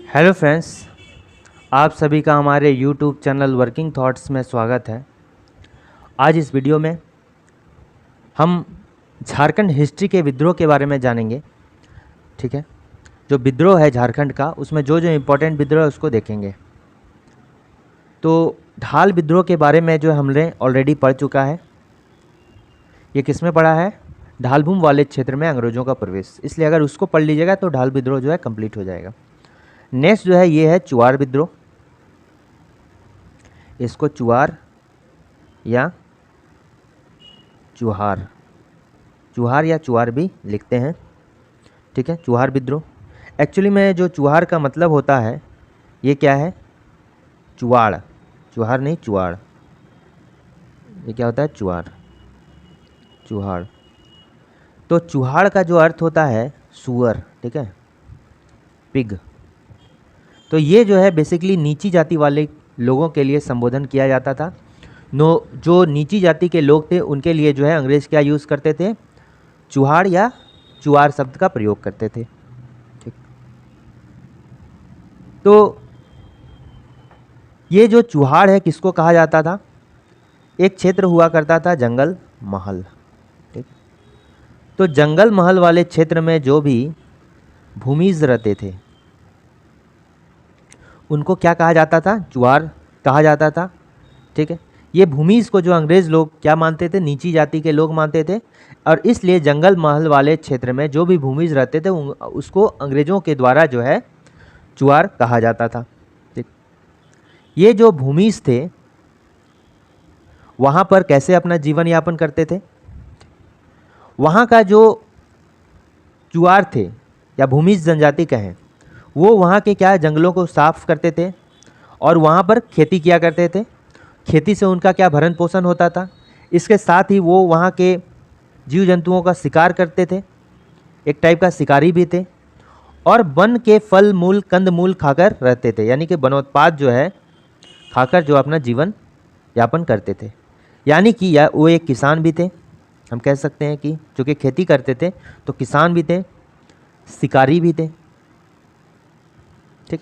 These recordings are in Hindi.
हेलो फ्रेंड्स, आप सभी का हमारे यूट्यूब चैनल वर्किंग थॉट्स में स्वागत है। आज इस वीडियो में हम झारखंड हिस्ट्री के विद्रोह के बारे में जानेंगे। ठीक है, जो विद्रोह है झारखंड का, उसमें जो जो इम्पोर्टेंट विद्रोह है उसको देखेंगे। तो ढाल विद्रोह के बारे में जो हमने ऑलरेडी पढ़ चुका है। ये किस में पढ़ा है? ढालभूम वाले क्षेत्र में अंग्रेज़ों का प्रवेश। इसलिए अगर उसको पढ़ लीजिएगा तो ढाल विद्रोह जो है कंप्लीट हो जाएगा। नेक्स्ट जो है ये है चुआर विद्रोह। इसको चुआर या चुहार या चुआर भी लिखते हैं। ठीक है, चुहार विद्रोह। एक्चुअली में जो चुहार का मतलब होता है ये क्या है? चुआड़। चुहार नहीं, चुआड़। ये क्या होता है? चुआर, चुहाड़। तो चुहाड़ का जो अर्थ होता है सुअर। ठीक है, पिग। तो ये जो है बेसिकली नीची जाति वाले लोगों के लिए संबोधन किया जाता था। जो नीची जाति के लोग थे उनके लिए जो है अंग्रेज़ क्या यूज़ करते थे? चुहाड़ या चुआर शब्द का प्रयोग करते थे। ठीक, तो ये जो चुहाड़ है किसको कहा जाता था? एक क्षेत्र हुआ करता था जंगल महल। ठीक, तो जंगल महल वाले क्षेत्र में जो भी भूमिज रहते थे उनको क्या कहा जाता था? चुआर कहा जाता था। ठीक है, ये भूमिज को जो अंग्रेज़ लोग क्या मानते थे? नीची जाति के लोग मानते थे, और इसलिए जंगल महल वाले क्षेत्र में जो भी भूमिज रहते थे उसको अंग्रेज़ों के द्वारा जो है चुआर कहा जाता था। ठीक, ये जो भूमिज थे वहाँ पर कैसे अपना जीवन यापन करते थे? वहाँ का जो चुआर थे या भूमिज जनजाति कहें, वो वहाँ के क्या जंगलों को साफ करते थे और वहाँ पर खेती किया करते थे। खेती से उनका क्या भरण पोषण होता था। इसके साथ ही वो वहाँ के जीव जंतुओं का शिकार करते थे, एक टाइप का शिकारी भी थे, और वन के फल मूल कंद मूल खाकर रहते थे, यानी कि वनोत्पाद जो है खाकर जो अपना जीवन यापन करते थे। यानी कि या वो एक किसान भी थे, हम कह सकते हैं कि जो कि खेती करते थे, तो किसान भी थे, शिकारी भी थे। ठीक,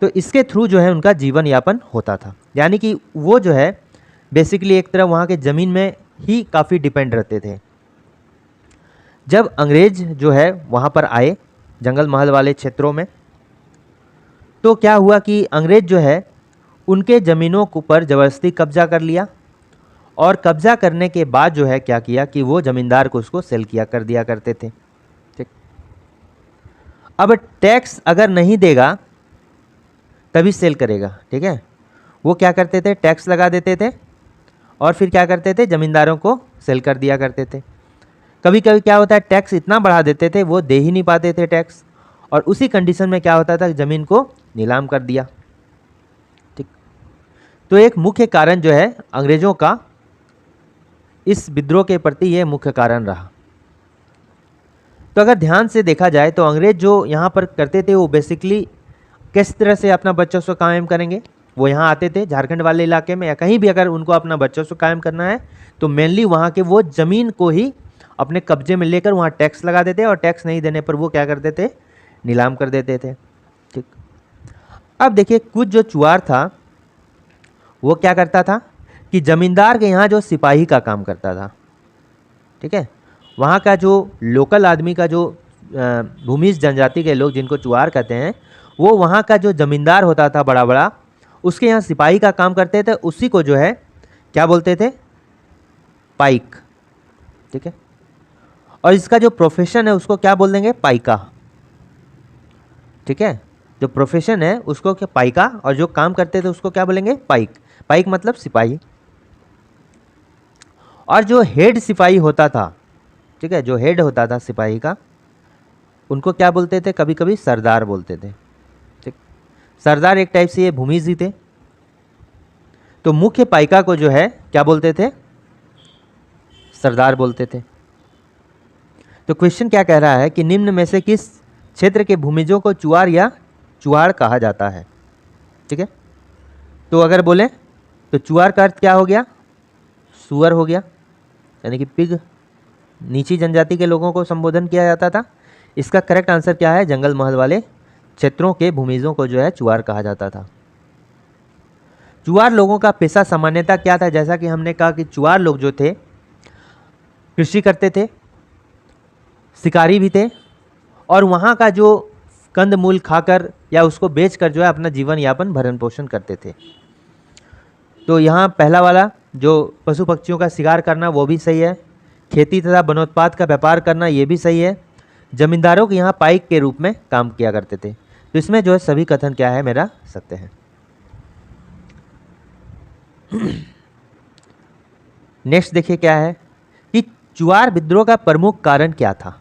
तो इसके थ्रू जो है उनका जीवन यापन होता था। यानी कि वो जो है बेसिकली एक तरह वहाँ के ज़मीन में ही काफ़ी डिपेंड रहते थे। जब अंग्रेज जो है वहाँ पर आए जंगल महल वाले क्षेत्रों में, तो क्या हुआ कि अंग्रेज जो है उनके ज़मीनों के ऊपर ज़बरदस्ती कब्जा कर लिया, और कब्जा करने के बाद जो है क्या किया कि वो ज़मींदार को उसको सेल किया कर दिया करते थे। ठीक, अब टैक्स अगर नहीं देगा तभी सेल करेगा। ठीक है, वो क्या करते थे? टैक्स लगा देते थे और फिर क्या करते थे? ज़मींदारों को सेल कर दिया करते थे। कभी कभी क्या होता है, टैक्स इतना बढ़ा देते थे वो दे ही नहीं पाते थे टैक्स, और उसी कंडीशन में क्या होता था, ज़मीन को नीलाम कर दिया। ठीक, तो एक मुख्य कारण जो है अंग्रेज़ों का इस विद्रोह के प्रति ये मुख्य कारण रहा। तो अगर ध्यान से देखा जाए तो अंग्रेज जो यहाँ पर करते थे वो बेसिकली किस तरह से अपना वर्चस्व कायम करेंगे? वो यहाँ आते थे झारखंड वाले इलाके में या कहीं भी, अगर उनको अपना वर्चस्व कायम करना है तो मेनली वहाँ के वो ज़मीन को ही अपने कब्जे में लेकर वहाँ टैक्स लगा देते, और टैक्स नहीं देने पर वो क्या करते थे? नीलाम कर देते थे। ठीक, अब देखिए कुछ जो चुआर था वो क्या करता था कि ज़मींदार के यहाँ जो सिपाही का काम करता था। ठीक है, वहाँ का जो लोकल आदमी का जो भूमिज जनजाति के लोग जिनको चुआर कहते हैं, वो वहाँ का जो ज़मींदार होता था बड़ा बड़ा, उसके यहाँ सिपाही का काम करते थे। उसी को जो है क्या बोलते थे? पाइक। ठीक है, और इसका जो प्रोफेशन है उसको क्या बोल देंगे? पाइका। ठीक है, जो प्रोफेशन है उसको क्या? पाइका, और जो काम करते थे उसको क्या बोलेंगे? पाइक। पाइक मतलब सिपाही। और जो हेड सिपाही होता था, ठीक है, जो हेड होता था सिपाही का, उनको क्या बोलते थे? कभी कभी सरदार बोलते थे। ठीक, सरदार एक टाइप से ये भूमिज ही थे। तो मुख्य पाइका को जो है क्या बोलते थे? सरदार बोलते थे। तो क्वेश्चन क्या कह रहा है कि निम्न में से किस क्षेत्र के भूमिजों को चुआर या चुहाड़ कहा जाता है? ठीक है, तो अगर बोले तो चुआर का अर्थ क्या हो गया? सुअर हो गया, यानी कि पिग। नीची जनजाति के लोगों को संबोधन किया जाता था। इसका करेक्ट आंसर क्या है? जंगल महल वाले क्षेत्रों के भूमिजों को जो है चुआर कहा जाता था। चुआर लोगों का पेशा सामान्यतः क्या था? जैसा कि हमने कहा कि चुआर लोग जो थे कृषि करते थे, शिकारी भी थे, और वहाँ का जो कंद मूल खाकर या उसको बेचकर जो है अपना जीवन यापन भरण पोषण करते थे। तो यहाँ पहला वाला जो पशु पक्षियों का शिकार करना वो भी सही है, खेती तथा वनोत्पाद का व्यापार करना ये भी सही है, जमींदारों के यहाँ पाइक के रूप में काम किया करते थे। तो इसमें जो है सभी कथन क्या है मेरा सत्य है। नेक्स्ट देखिए क्या है कि चुआर विद्रोह का प्रमुख कारण क्या था।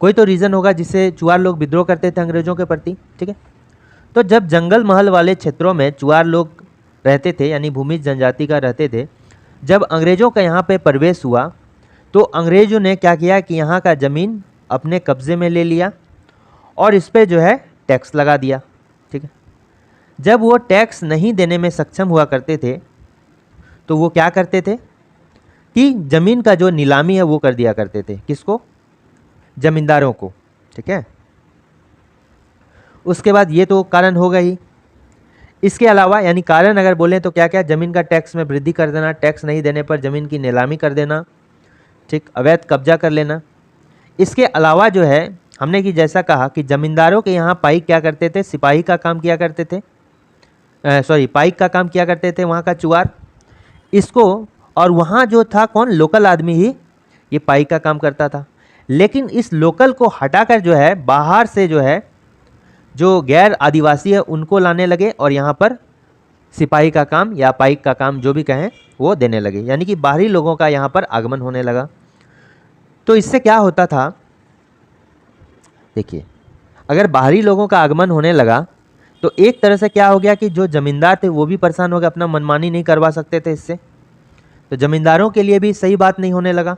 कोई तो रीज़न होगा जिससे चुआर लोग विद्रोह करते थे अंग्रेजों के प्रति, ठीक है। तो जब जंगल महल वाले क्षेत्रों में चुआर लोग रहते थे, यानी भूमिज जनजाति का रहते थे, जब अंग्रेजों का यहाँ पे प्रवेश हुआ तो अंग्रेजों ने क्या किया कि यहाँ का ज़मीन अपने कब्जे में ले लिया और इस पर जो है टैक्स लगा दिया, ठीक है। जब वो टैक्स नहीं देने में सक्षम हुआ करते थे तो वो क्या करते थे कि ज़मीन का जो नीलामी है वो कर दिया करते थे। किसको? जमींदारों को, ठीक है। उसके बाद ये तो कारण होगा ही, इसके अलावा यानी कारण अगर बोलें तो क्या क्या? ज़मीन का टैक्स में वृद्धि कर देना, टैक्स नहीं देने पर ज़मीन की नीलामी कर देना, ठीक, अवैध कब्जा कर लेना। इसके अलावा जो है हमने कि जैसा कहा कि ज़मींदारों के यहाँ पाइक क्या करते थे? सिपाही का काम किया करते थे, पाइक का काम किया करते थे वहाँ का चुआर इसको, और वहाँ जो था कौन? लोकल आदमी ही ये पाइक का काम करता था। लेकिन इस लोकल को हटाकर जो है बाहर से जो है जो गैर आदिवासी है उनको लाने लगे और यहाँ पर सिपाही का काम या पाइक का काम जो भी कहें वो देने लगे, यानी कि बाहरी लोगों का यहाँ पर आगमन होने लगा। तो इससे क्या होता था? देखिए, अगर बाहरी लोगों का आगमन होने लगा तो एक तरह से क्या हो गया कि जो ज़मींदार थे वो भी परेशान हो गए, अपना मनमानी नहीं करवा सकते थे इससे, तो ज़मींदारों के लिए भी सही बात नहीं होने लगा।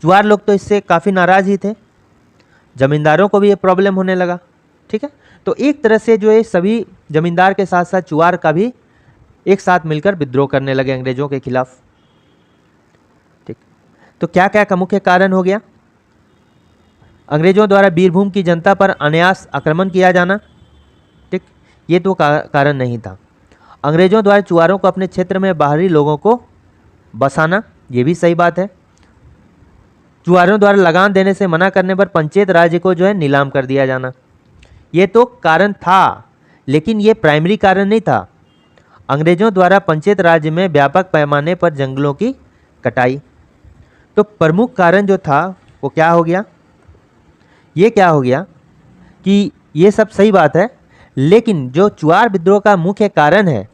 चुआर लोग तो इससे काफ़ी नाराज़ ही थे, ज़मींदारों को भी ये प्रॉब्लम होने लगा, ठीक है। तो एक तरह से जो है सभी ज़मींदार के साथ साथ चुआर का भी एक साथ मिलकर विद्रोह करने लगे अंग्रेजों के खिलाफ, ठीक। तो क्या क्या का मुख्य कारण हो गया? अंग्रेजों द्वारा बीरभूम की जनता पर अनायास आक्रमण किया जाना, ठीक, ये तो कारण नहीं था। अंग्रेजों द्वारा चुआरों को अपने क्षेत्र में बाहरी लोगों को बसाना, ये भी सही बात है। चुआरों द्वारा लगान देने से मना करने पर पंचायत राज्य को जो है नीलाम कर दिया जाना, ये तो कारण था, लेकिन ये प्राइमरी कारण नहीं था। अंग्रेजों द्वारा पंचायत राज्य में व्यापक पैमाने पर जंगलों की कटाई, तो प्रमुख कारण जो था वो क्या हो गया? ये क्या हो गया कि ये सब सही बात है, लेकिन जो चुआर विद्रोह का मुख्य कारण है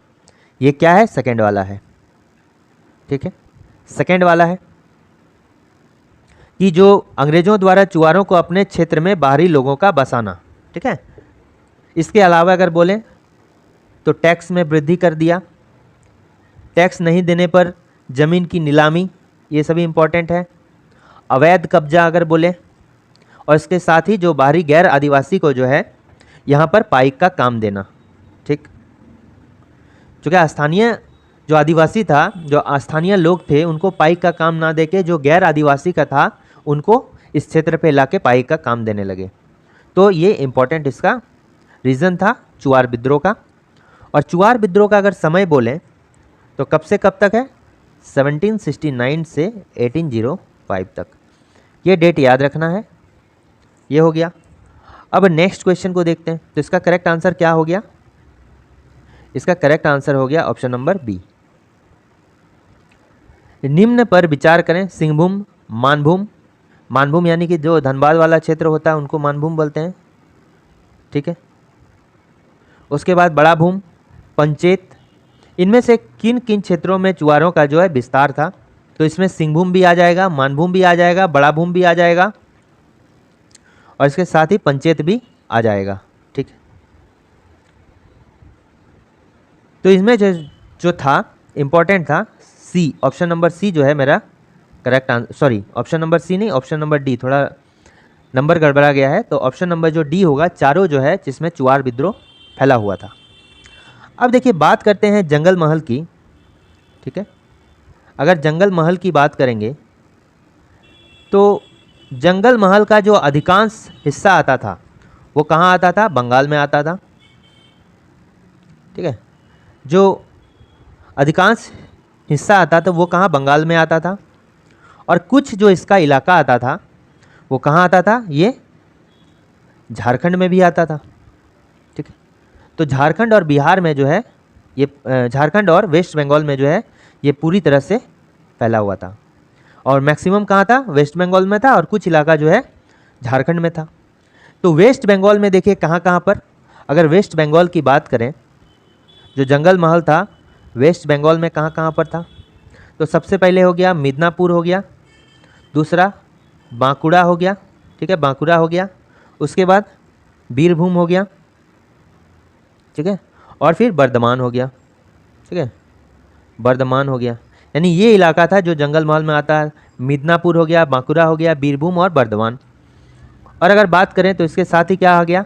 ये क्या है? सेकंड वाला है, ठीक है। सेकंड वाला है कि जो अंग्रेजों द्वारा चुआरों को अपने क्षेत्र में बाहरी लोगों का बसाना, ठीक है। इसके अलावा अगर बोलें तो टैक्स में वृद्धि कर दिया, टैक्स नहीं देने पर ज़मीन की नीलामी, ये सभी इम्पोर्टेंट है। अवैध कब्जा अगर बोले, और इसके साथ ही जो बाहरी गैर आदिवासी को जो है यहाँ पर पाइक का काम देना, ठीक। चूँकि स्थानीय जो आदिवासी था, जो स्थानीय लोग थे, उनको पाइक का काम ना देके जो गैर आदिवासी का था उनको इस क्षेत्र पे लाके पाइक का काम देने लगे। तो ये इम्पोर्टेंट इसका रीज़न था चुआर विद्रोह का। और चुआर विद्रोह का अगर समय बोलें तो कब से कब तक है? 1769 से 1805 तक, ये डेट याद रखना है। ये हो गया। अब नेक्स्ट क्वेश्चन को देखते हैं। तो इसका करेक्ट आंसर क्या हो गया? इसका करेक्ट आंसर हो गया ऑप्शन नंबर बी। निम्न पर विचार करें। सिंहभूम, मानभूम, मानभूम यानी कि जो धनबाद वाला क्षेत्र होता है उनको मानभूम बोलते हैं, ठीक है। उसके बाद बड़ा भूम, पंचेत, इनमें से किन किन क्षेत्रों में चुआरों का जो है विस्तार था? तो इसमें सिंहभूम भी आ जाएगा, मानभूम भी आ जाएगा, बड़ा भूम भी आ जाएगा और इसके साथ ही पंचेत भी आ जाएगा, ठीक है। तो इसमें जो था इम्पोर्टेंट था सी, ऑप्शन नंबर सी जो है मेरा correct answer. Sorry, option number C नहीं, ऑप्शन नंबर डी, थोड़ा नंबर गड़बड़ा गया है। तो ऑप्शन नंबर जो डी होगा, चारों जो है जिसमें चुआर विद्रोह फैला हुआ था। अब देखिए बात करते हैं जंगल महल की, ठीक है। अगर जंगल महल की बात करेंगे तो जंगल महल का जो अधिकांश हिस्सा आता था वो कहाँ आता था? बंगाल में आता था। ठीक है, जो अधिकांश हिस्सा आता था वो कहाँ? बंगाल में आता था। और कुछ जो इसका इलाका आता था वो कहाँ आता था? ये झारखंड में भी आता था। ठीक है, तो झारखंड और बिहार में जो है ये झारखंड और वेस्ट बंगाल में जो है ये पूरी तरह से फैला हुआ था। और मैक्सिमम कहाँ था? वेस्ट बंगाल में था, और कुछ इलाका जो है झारखंड में था। तो वेस्ट बंगाल में देखिए कहाँ कहाँ पर, अगर वेस्ट बंगाल की बात करें, जो जंगल महल था वेस्ट बंगाल में कहाँ कहाँ पर था? तो सबसे पहले हो गया मिदनापुर हो गया, दूसरा बांकुड़ा हो गया। ठीक है, बांकुड़ा हो गया। उसके बाद बीरभूम हो गया। ठीक है, और फिर बर्धमान हो गया। ठीक है, बर्धमान हो गया। यानी ये इलाका था जो जंगल महल में आता है। मिदनापुर हो गया, बांकुड़ा हो गया, बीरभूम और बर्धमान। और अगर बात करें तो इसके साथ ही क्या आ गया?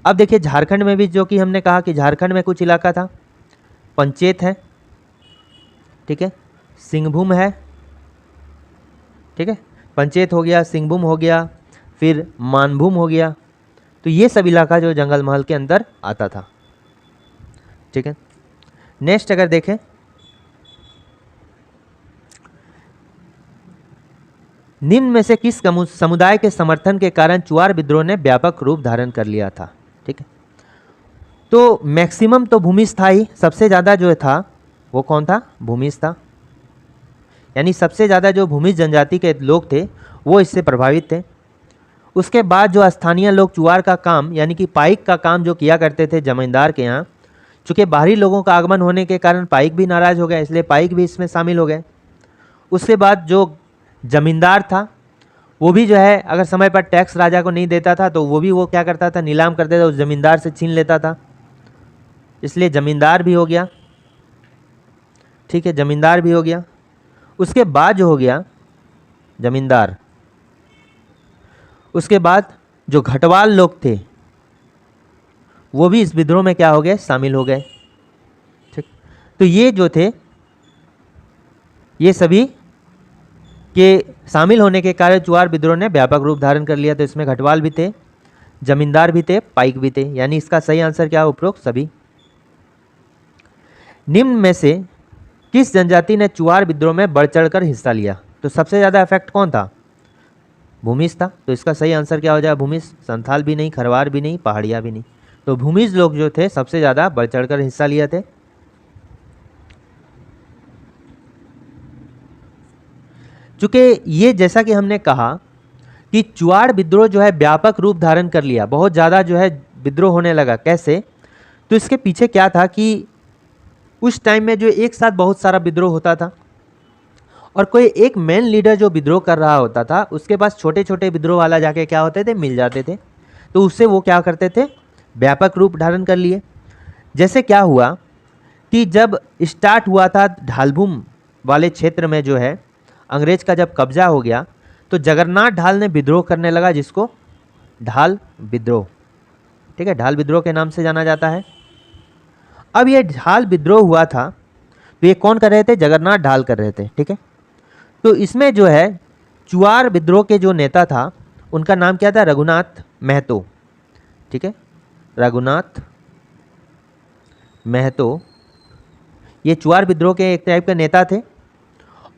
अब देखिए झारखंड में भी, जो कि हमने कहा कि झारखंड में कुछ इलाका था, पंचेत है। ठीक है, सिंहभूम है। ठीक है, पंचेत हो गया, सिंहभूम हो गया, फिर मानभूम हो गया। तो ये सब इलाका जो जंगल महल के अंदर आता था। ठीक है, नेक्स्ट अगर देखें, निम्न में से किस समुदाय के समर्थन के कारण चुआर विद्रोह ने व्यापक रूप धारण कर लिया था? ठीक है, तो मैक्सिमम तो भूमिज था ही, सबसे ज़्यादा जो था वो कौन था? भूमिज था। यानी सबसे ज़्यादा जो भूमिज जनजाति के लोग थे वो इससे प्रभावित थे। उसके बाद जो स्थानीय लोग चुआर का काम यानी कि पाइक का काम जो किया करते थे जमींदार के यहाँ, चूँकि बाहरी लोगों का आगमन होने के कारण पाइक भी नाराज़ हो गए, इसलिए पाइक भी इसमें शामिल हो गए। उसके बाद जो जमींदार था वो भी जो है अगर समय पर टैक्स राजा को नहीं देता था तो वो क्या करता था? नीलाम कर देता, उस जमींदार से छीन लेता था, इसलिए जमींदार भी हो गया। ठीक है, जमींदार भी हो गया। उसके बाद जो हो गया जमींदार, उसके बाद जो घटवाल लोग थे वो भी इस विद्रोह में क्या हो गए? शामिल हो गए। ठीक, तो ये जो थे ये सभी के शामिल होने के कारण चुआर विद्रोह ने व्यापक रूप धारण कर लिया। तो इसमें घटवाल भी थे, जमींदार भी थे, पाइक भी थे, यानी इसका सही आंसर क्या? उपरोक्त सभी। निम्न में से किस जनजाति ने चुआर विद्रोह में बढ़ चढ़कर हिस्सा लिया? तो सबसे ज़्यादा इफेक्ट कौन था? भूमिज था। तो इसका सही आंसर क्या हो जाएगा? भूमिज। संथाल भी नहीं, खरवार भी नहीं, पहाड़िया भी नहीं। तो भूमिज लोग जो थे सबसे ज़्यादा बढ़ चढ़कर हिस्सा लिए थे। चूँकि ये जैसा कि हमने कहा कि चुआड़ विद्रोह जो है व्यापक रूप धारण कर लिया, बहुत ज़्यादा जो है विद्रोह होने लगा। कैसे? तो इसके पीछे क्या था कि उस टाइम में जो एक साथ बहुत सारा विद्रोह होता था और कोई एक मेन लीडर जो विद्रोह कर रहा होता था उसके पास छोटे छोटे विद्रोह वाला जाके क्या होते थे? मिल जाते थे। तो उससे वो क्या करते थे? व्यापक रूप धारण कर लिए। जैसे क्या हुआ कि जब स्टार्ट हुआ था ढालभूम वाले क्षेत्र में जो है अंग्रेज का जब कब्जा हो गया तो जगन्नाथ ढाल ने विद्रोह करने लगा, जिसको ढाल विद्रोह, ठीक है, ढाल विद्रोह के नाम से जाना जाता है। अब ये ढाल विद्रोह हुआ था तो ये कौन कर रहे थे? जगन्नाथ ढाल कर रहे थे। ठीक है, तो इसमें जो है चुआर विद्रोह के जो नेता था उनका नाम क्या था? रघुनाथ महतो। ठीक है, रघुनाथ महतो ये चुआर विद्रोह के एक टाइप के नेता थे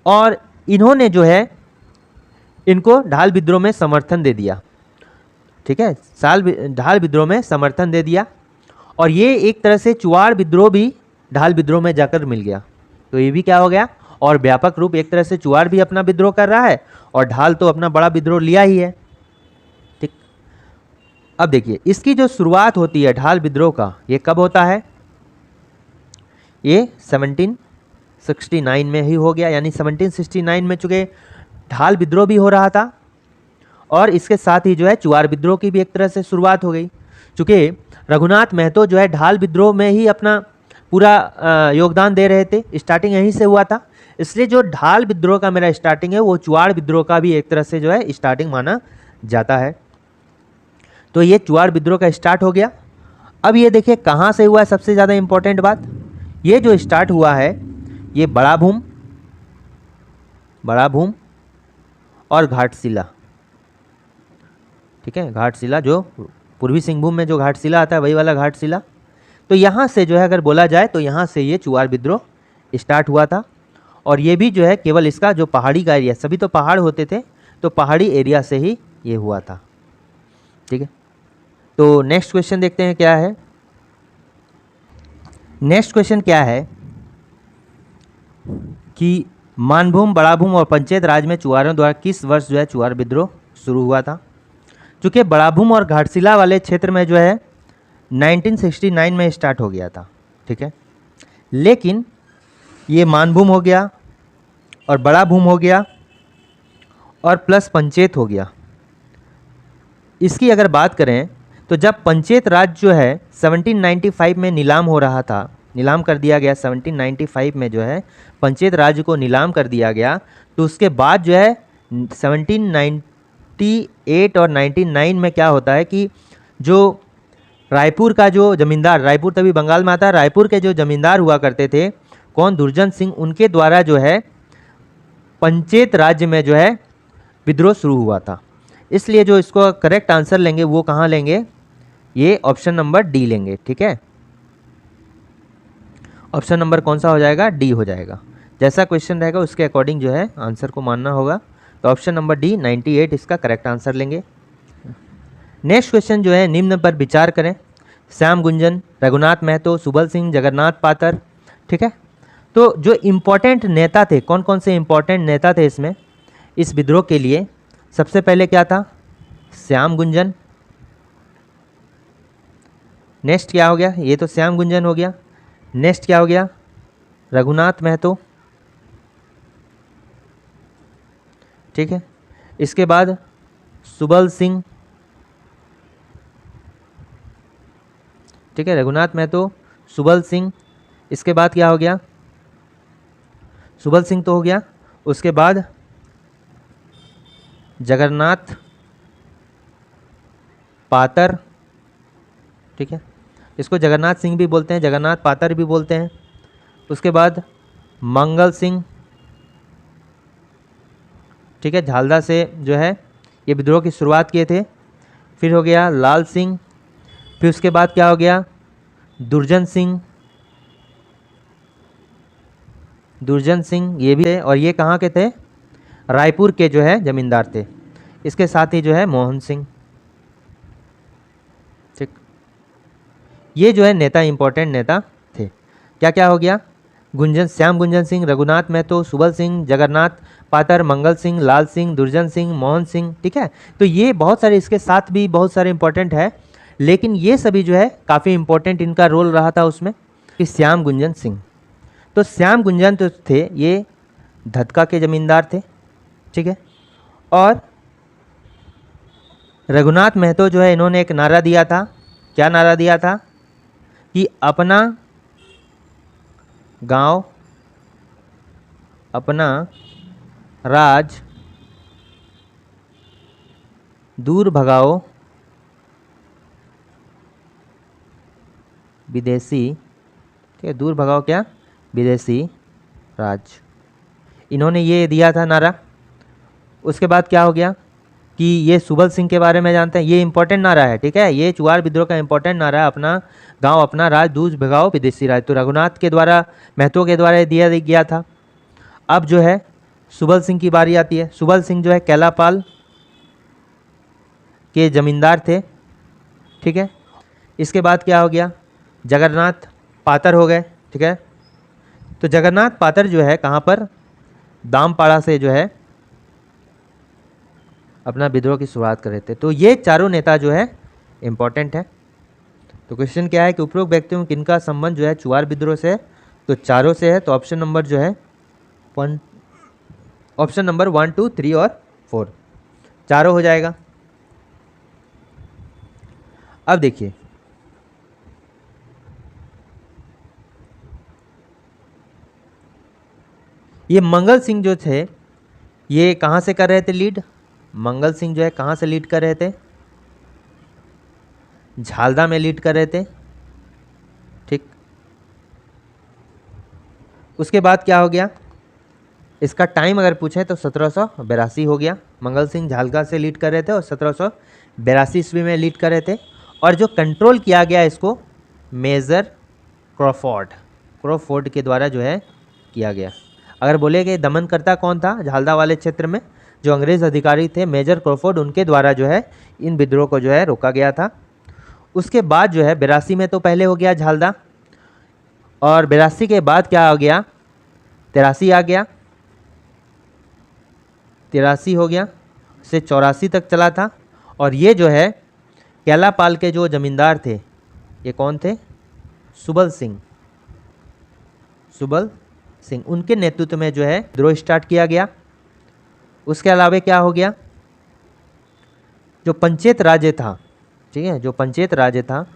और इन्होंने जो है इनको ढाल विद्रोह में समर्थन दे दिया। ठीक है, ढाल विद्रोह में समर्थन दे दिया और ये एक तरह से चुआड़ विद्रोह भी ढाल विद्रोह में जाकर मिल गया। तो ये भी क्या हो गया? और व्यापक रूप, एक तरह से चुआड़ भी अपना विद्रोह कर रहा है और ढाल तो अपना बड़ा विद्रोह लिया ही है। ठीक, अब देखिए इसकी जो शुरुआत होती है ढाल विद्रोह का, ये कब होता है? ये 1769 में ही हो गया। यानी 1769 में चूँकि ढाल विद्रोह भी हो रहा था और इसके साथ ही जो है चुआड़ विद्रोह की भी एक तरह से शुरुआत हो गई। चूँकि रघुनाथ महतो जो है ढाल विद्रोह में ही अपना पूरा योगदान दे रहे थे, स्टार्टिंग यहीं से हुआ था, इसलिए जो ढाल विद्रोह का मेरा स्टार्टिंग है वो चुआड़ विद्रोह का भी एक तरह से जो है स्टार्टिंग माना जाता है। तो ये चुआड़ विद्रोह का स्टार्ट हो गया। अब ये देखिए कहाँ से हुआ है, सबसे ज़्यादा इम्पोर्टेंट बात, ये जो स्टार्ट हुआ है ये बड़ा भूम और घाटशिला। ठीक है, घाटशिला जो पूर्वी सिंहभूम में जो घाटशिला आता है वही वाला घाटशिला। तो यहाँ से जो है अगर बोला जाए तो यहाँ से ये चुआर विद्रोह स्टार्ट हुआ था। और ये भी जो है केवल इसका जो पहाड़ी का एरिया, सभी तो पहाड़ होते थे, तो पहाड़ी एरिया से ही ये हुआ था। ठीक है, तो नेक्स्ट क्वेश्चन देखते हैं क्या है। नेक्स्ट क्वेश्चन क्या है कि मानभूम, बड़ाभूम और पंचायत राज में चुआरों द्वारा किस वर्ष जो है चुआर विद्रोह शुरू हुआ था। चूँकि बड़ाभूम और घाटशिला वाले क्षेत्र में जो है 1969 में स्टार्ट हो गया था। ठीक है, लेकिन ये मानभूम हो गया और बड़ा भूम हो गया और प्लस पंचायत हो गया। इसकी अगर बात करें तो जब पंचायत राज जो है 1795 में नीलाम हो रहा था, नीलाम कर दिया गया 1795 में जो है पंचायत राज को नीलाम कर दिया गया, तो उसके बाद जो है 1798 और 99 में क्या होता है कि जो रायपुर का जो जमींदार, रायपुर तभी बंगाल में आता है, रायपुर के जो जमींदार हुआ करते थे कौन, दुर्जन सिंह, उनके द्वारा जो है पंचायत राज्य में जो है विद्रोह शुरू हुआ था। इसलिए जो इसको करेक्ट आंसर लेंगे वो कहाँ लेंगे, ये ऑप्शन नंबर डी लेंगे। ठीक है, ऑप्शन नंबर कौन सा हो जाएगा, डी हो जाएगा। जैसा क्वेश्चन रहेगा उसके अकॉर्डिंग जो है आंसर को मानना होगा। तो ऑप्शन नंबर डी 98 इसका करेक्ट आंसर लेंगे। नेक्स्ट क्वेश्चन जो है, निम्न पर विचार करें। श्याम गुंजन, रघुनाथ महतो, सुबल सिंह, जगन्नाथ पातर। ठीक है, तो जो इम्पोर्टेंट नेता थे, कौन कौन से इम्पोर्टेंट नेता थे इसमें, इस विद्रोह के लिए, सबसे पहले क्या था, श्याम गुंजन। नेक्स्ट क्या हो गया, ये तो श्याम गुंजन हो गया। नेक्स्ट क्या हो गया, रघुनाथ महतो। ठीक है, इसके बाद सुबल सिंह। ठीक है, रघुनाथ महतो, सुबल सिंह। इसके बाद क्या हो गया, सुबल सिंह तो हो गया, उसके बाद जगन्नाथ पातर। ठीक है, इसको जगन्नाथ सिंह भी बोलते हैं, जगन्नाथ पातर भी बोलते हैं। उसके बाद मंगल सिंह। ठीक है, झालदा से जो है ये विद्रोह की शुरुआत किए थे। फिर हो गया लाल सिंह। फिर उसके बाद क्या हो गया, दुर्जन सिंह। दुर्जन सिंह ये भी थे, और ये कहाँ के थे, रायपुर के जो है जमींदार थे। इसके साथ ही जो है मोहन सिंह। ठीक, ये जो है नेता, इंपॉर्टेंट नेता थे। क्या क्या हो गया, गुंजन, श्याम गुंजन सिंह, रघुनाथ महतो, सुबल सिंह, जगन्नाथ पातर, मंगल सिंह, लाल सिंह, दुर्जन सिंह, मोहन सिंह। ठीक है, तो ये बहुत सारे, इसके साथ भी बहुत सारे इंपॉर्टेंट है, लेकिन ये सभी जो है काफ़ी इंपॉर्टेंट इनका रोल रहा था उसमें। कि श्याम गुंजन सिंह, तो श्याम गुंजन तो थे ये धतका के जमींदार थे। ठीक है, और रघुनाथ महतो जो है इन्होंने एक नारा दिया था। क्या नारा दिया था, कि अपना गांव, अपना राज दूर भगाओ विदेशी। ठीक है, दूर भगाओ क्या, विदेशी राज। इन्होंने ये दिया था नारा। उसके बाद क्या हो गया कि ये सुबल सिंह के बारे में जानते हैं, ये इंपॉर्टेंट नारा है। ठीक है, ये चुआर विद्रोह का इंपॉर्टेंट नारा है, अपना गांव अपना राज दूर भगाओ विदेशी राज। तो रघुनाथ के द्वारा, महतो के द्वारा दिया गया था। अब जो है सुबल सिंह की बारी आती है। सुबल सिंह जो है कैलापाल के जमींदार थे। ठीक है, इसके बाद क्या हो गया, जगन्नाथ पातर हो गए। ठीक है, तो जगन्नाथ पातर जो है कहाँ पर, दामपाड़ा से जो है अपना विद्रोह की शुरुआत कर रहे थे। तो ये चारों नेता जो है इम्पॉर्टेंट है। तो क्वेश्चन क्या है कि उपरोक्त व्यक्तियों किनका संबंध जो है चुआर विद्रोह से है, तो चारों से है। तो ऑप्शन नंबर जो है ऑप्शन नंबर 1, 2, 3 और 4 चारों हो जाएगा। अब देखिए, ये मंगल सिंह जो थे ये कहाँ से कर रहे थे लीड, मंगल सिंह जो है कहाँ से लीड कर रहे थे, झालदा में लीड कर रहे थे। ठीक, उसके बाद क्या हो गया, इसका टाइम अगर पूछे तो 1782 हो गया। मंगल सिंह झालदा से लीड कर रहे थे और 1782 ईस्वी में लीड कर रहे थे। और जो कंट्रोल किया गया इसको मेजर क्रॉफोर्ड के द्वारा जो है किया गया। अगर बोले कि दमनकर्ता कौन था झालदा वाले क्षेत्र में, जो अंग्रेज़ अधिकारी थे मेजर क्रॉफोर्ड, उनके द्वारा जो है इन विद्रोह को जो है रोका गया था। उसके बाद जो है 82 में तो पहले हो गया झालदा, और 82 के बाद क्या हो गया, 83 आ गया, 83 हो गया, से 84 तक चला था। और ये जो है कैलापाल के जो जमींदार थे, ये कौन थे, सुबल सिंह, उनके नेतृत्व में जो है विद्रोह स्टार्ट किया गया। उसके अलावा क्या हो गया, जो पंचायत राज्य था, ठीक है, जो पंचायत राज्य था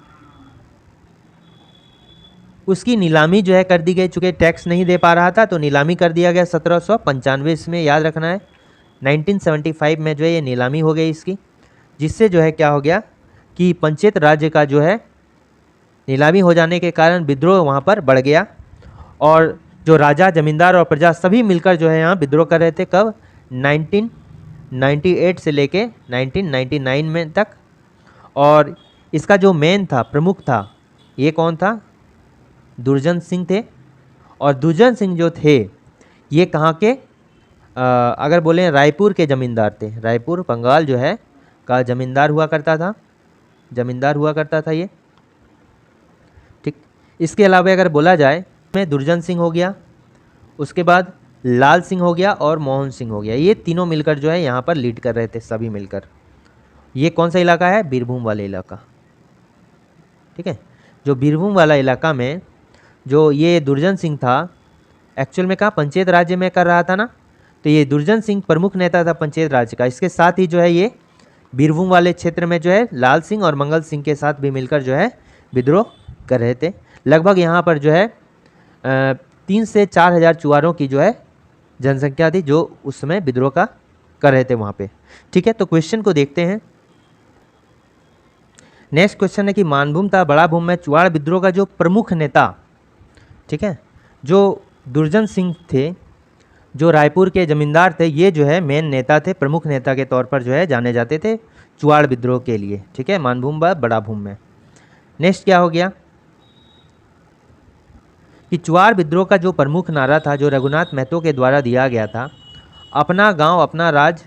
उसकी नीलामी जो है कर दी गई, चूँकि टैक्स नहीं दे पा रहा था तो नीलामी कर दिया गया 1795 इसमें, याद रखना है। 1975 में जो है ये नीलामी हो गई इसकी, जिससे जो है क्या हो गया कि पंचायत राज्य का जो है नीलामी हो जाने के कारण विद्रोह वहाँ पर बढ़ गया। और जो राजा, जमींदार और प्रजा सभी मिलकर जो है यहाँ विद्रोह कर रहे थे। कब, 1998 से लेके 1999 में तक। और इसका जो मेन था, प्रमुख था, ये कौन था, दुर्जन सिंह थे। और दुर्जन सिंह जो थे ये कहाँ के, अगर बोलें रायपुर के ज़मींदार थे। रायपुर बंगाल जो है का ज़मींदार हुआ करता था ये, ठीक। इसके अलावा अगर बोला जाए में दुर्जन सिंह हो गया, उसके बाद लाल सिंह हो गया और मोहन सिंह हो गया। ये तीनों मिलकर जो है यहाँ पर लीड कर रहे थे सभी मिलकर। ये कौन सा इलाका है, बीरभूम वाले इलाका, ठीक है। जो बीरभूम वाला इलाका में जो ये दुर्जन सिंह था, एक्चुअल में कहाँ पंचायत राज्य में कर रहा था ना, तो ये दुर्जन सिंह प्रमुख नेता था पंचायत राज्य का। इसके साथ ही जो है ये बीरभूम वाले क्षेत्र में जो है लाल सिंह और मंगल सिंह के साथ भी मिलकर जो है विद्रोह कर रहे थे। लगभग यहाँ पर जो है 3 से 4 हज़ार चुवारों की जो है जनसंख्या थी जो उस समय विद्रोह का कर रहे थे वहाँ पे, ठीक है। तो क्वेश्चन को देखते हैं। नेक्स्ट क्वेश्चन है कि मानभूम तथा बड़ा भूम में चुवाड़ विद्रोह का जो प्रमुख नेता, ठीक है, जो दुर्जन सिंह थे, जो रायपुर के जमींदार थे, ये जो है मेन नेता थे, प्रमुख नेता के तौर पर जो है जाने जाते थे चुवाड़ विद्रोह के लिए, ठीक है, मानभूम व बड़ा भूम में। नेक्स्ट क्या हो गया कि चुवाड़ विद्रोह का जो प्रमुख नारा था, जो रघुनाथ महतो के द्वारा दिया गया था, अपना गांव अपना राज,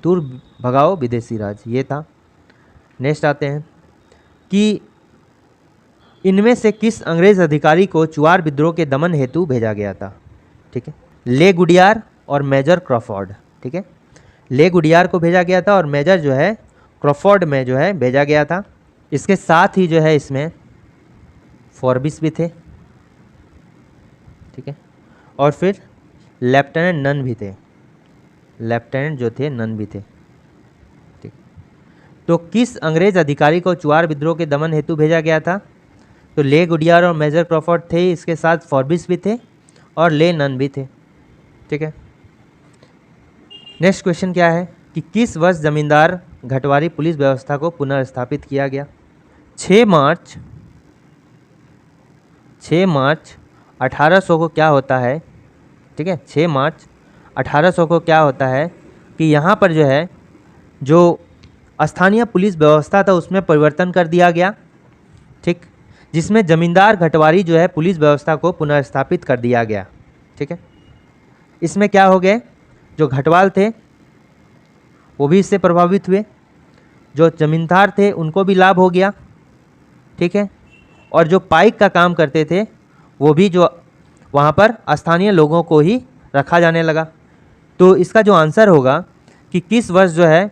दूर भगाओ विदेशी राज, ये था। नेक्स्ट आते हैं कि इनमें से किस अंग्रेज अधिकारी को चुवाड़ विद्रोह के दमन हेतु भेजा गया था, ठीक है, ले गुडियार और मेजर क्रॉफोर्ड, ठीक है। ले गुडियार को भेजा गया था और मेजर जो है क्रॉफोर्ड में जो है भेजा गया था। इसके साथ ही जो है इसमें फॉरबिस भी थे, ठीक है, और फिर लेफ्टिनेंट नन भी थे, लेफ्टिनेंट जो थे नन भी थे, ठीक। तो किस अंग्रेज अधिकारी को चुवाड़ विद्रोह के दमन हेतु भेजा गया था, तो ले गुडियार और मेजर क्रॉफोर्ड थे, इसके साथ फॉरबिस भी थे और ले नन भी थे, ठीक है। नेक्स्ट क्वेश्चन क्या है कि किस वर्ष जमींदार घटवारी पुलिस व्यवस्था को पुनर्स्थापित किया गया। 6 मार्च 1800 को क्या होता है, ठीक है, 6 मार्च 1800 को क्या होता है कि यहाँ पर जो है जो स्थानीय पुलिस व्यवस्था था उसमें परिवर्तन कर दिया गया, ठीक, जिसमें जमींदार घटवारी जो है पुलिस व्यवस्था को पुनर्स्थापित कर दिया गया, ठीक है। इसमें क्या हो गए, जो घटवाल थे वो भी इससे प्रभावित हुए, जो जमींदार थे उनको भी लाभ हो गया, ठीक है, और जो पाइक का काम करते थे वो भी जो वहाँ पर स्थानीय लोगों को ही रखा जाने लगा। तो इसका जो आंसर होगा कि किस वर्ष जो है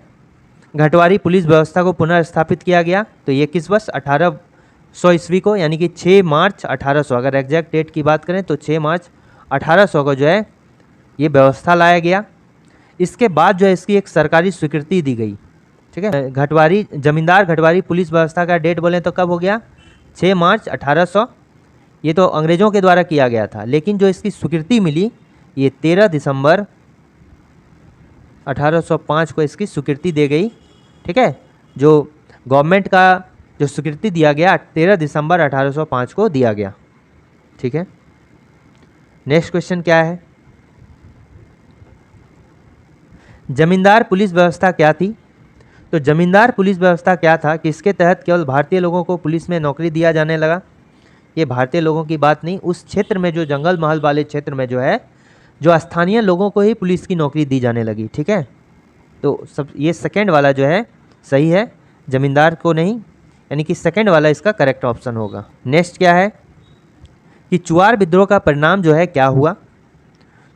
घटवारी पुलिस व्यवस्था को पुनर्स्थापित किया गया, तो ये किस वर्ष 1800 ईस्वी को, यानी कि 6 मार्च 1800, अगर एग्जैक्ट डेट की बात करें तो 6 मार्च 1800 को जो है ये व्यवस्था लाया गया। इसके बाद जो है इसकी एक सरकारी स्वीकृति दी गई, ठीक है। घटवारी जमींदार घटवारी पुलिस व्यवस्था का डेट बोलें तो कब हो गया, 6 मार्च 1800। ये तो अंग्रेज़ों के द्वारा किया गया था, लेकिन जो इसकी स्वीकृति मिली ये 13 दिसंबर 1805 को इसकी स्वीकृति दी गई, ठीक है। जो गवर्नमेंट का जो स्वीकृति दिया गया 13 दिसंबर 1805 को दिया गया, ठीक है। नेक्स्ट क्वेश्चन क्या है, जमींदार पुलिस व्यवस्था क्या थी, तो जमींदार पुलिस व्यवस्था क्या था कि इसके तहत केवल भारतीय लोगों को पुलिस में नौकरी दिया जाने लगा। ये भारतीय लोगों की बात नहीं, उस क्षेत्र में जो जंगल महल वाले क्षेत्र में जो है जो स्थानीय लोगों को ही पुलिस की नौकरी दी जाने लगी। ठीक है, तो सब ये सेकंड वाला जो है सही है, जमींदार को नहीं, यानी कि सेकंड वाला इसका करेक्ट ऑप्शन होगा। नेक्स्ट क्या है कि चुआर विद्रोह का परिणाम जो है क्या हुआ।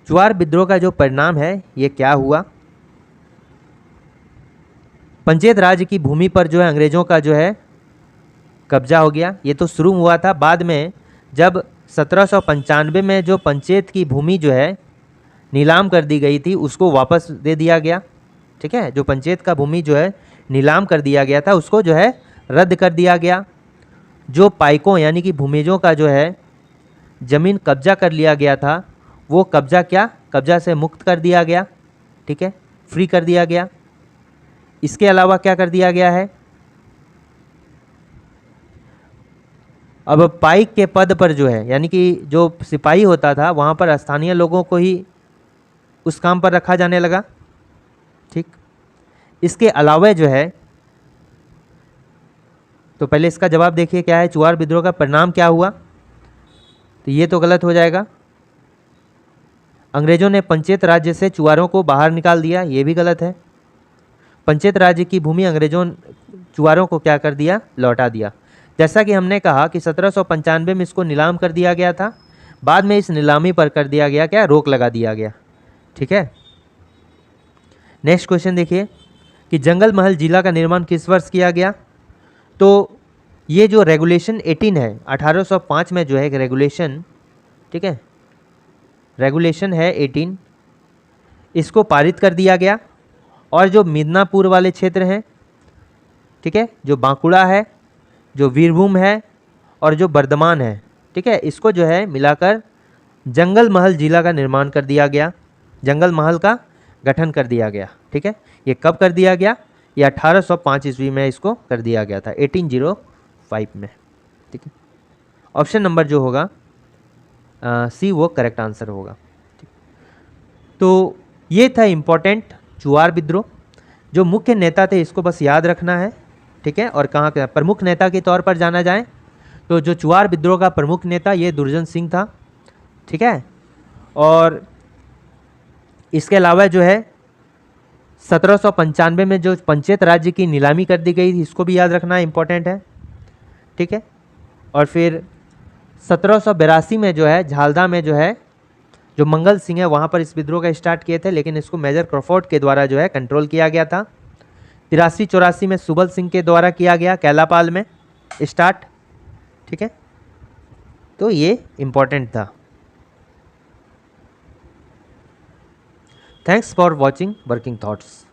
चुआर विद्रोह का जो परिणाम है ये क्या हुआ। पंचायत राज की भूमि पर जो है अंग्रेज़ों का जो है कब्जा हो गया। ये तो शुरू हुआ था, बाद में जब 1795 में जो पंचायत की भूमि जो है नीलाम कर दी गई थी उसको वापस दे दिया गया। ठीक है, जो पंचायत का भूमि जो है नीलाम कर दिया गया था उसको जो है रद्द कर दिया गया। जो पाइकों यानी कि भूमिजों का जो है ज़मीन कब्जा कर लिया गया था वो कब्जा से मुक्त कर दिया गया। ठीक है, फ्री कर दिया गया। इसके अलावा क्या कर दिया गया है, अब पाइक के पद पर जो है यानी कि जो सिपाही होता था वहाँ पर स्थानीय लोगों को ही उस काम पर रखा जाने लगा। ठीक, इसके अलावा जो है, तो पहले इसका जवाब देखिए क्या है, चुआर विद्रोह का परिणाम क्या हुआ। तो ये तो गलत हो जाएगा। अंग्रेजों ने पंचायत राज्य से चुआरों को बाहर निकाल दिया, ये भी गलत है। पंचायत राज्य की भूमि अंग्रेजों चुआरों को क्या कर दिया, लौटा दिया। जैसा कि हमने कहा कि 1795 में इसको नीलाम कर दिया गया था, बाद में इस नीलामी पर कर दिया गया क्या, रोक लगा दिया गया। ठीक है, नेक्स्ट क्वेश्चन देखिए कि जंगल महल जिला का निर्माण किस वर्ष किया गया। तो ये जो रेगुलेशन 18 है 1805 में जो है एक रेगुलेशन, ठीक है, रेगुलेशन है 18, इसको पारित कर दिया गया। और जो मिदनापुर वाले क्षेत्र हैं, ठीक है, जो बांकुड़ा है, जो वीरभूम है और जो बर्धमान है, ठीक है, इसको जो है मिलाकर जंगल महल जिला का निर्माण कर दिया गया, जंगल महल का गठन कर दिया गया। ठीक है, ये कब कर दिया गया, ये 1805 ईस्वी में इसको कर दिया गया था, 1805 में। ठीक है, ऑप्शन नंबर जो होगा सी वो करेक्ट आंसर होगा। ठीक, तो ये था इम्पोर्टेंट चुआर विद्रोह। जो मुख्य नेता थे इसको बस याद रखना है। ठीक है, और कहाँ के प्रमुख नेता के तौर पर जाना जाए तो जो चुआर विद्रोह का प्रमुख नेता ये दुर्जन सिंह था। ठीक है, और इसके अलावा जो है 1795 में जो पंचायत राज्य की नीलामी कर दी गई थी इसको भी याद रखना इम्पोर्टेंट है। ठीक है, और फिर 1782 में जो है झालदा में जो है जो मंगल सिंह है वहाँ पर इस विद्रोह का स्टार्ट किए थे, लेकिन इसको मेजर क्रॉफोर्ड के द्वारा जो है कंट्रोल किया गया था। 83-84 में सुबल सिंह के द्वारा किया गया कैलापाल में स्टार्ट। ठीक है, तो ये इम्पोर्टेंट था। Thanks for watching working thoughts.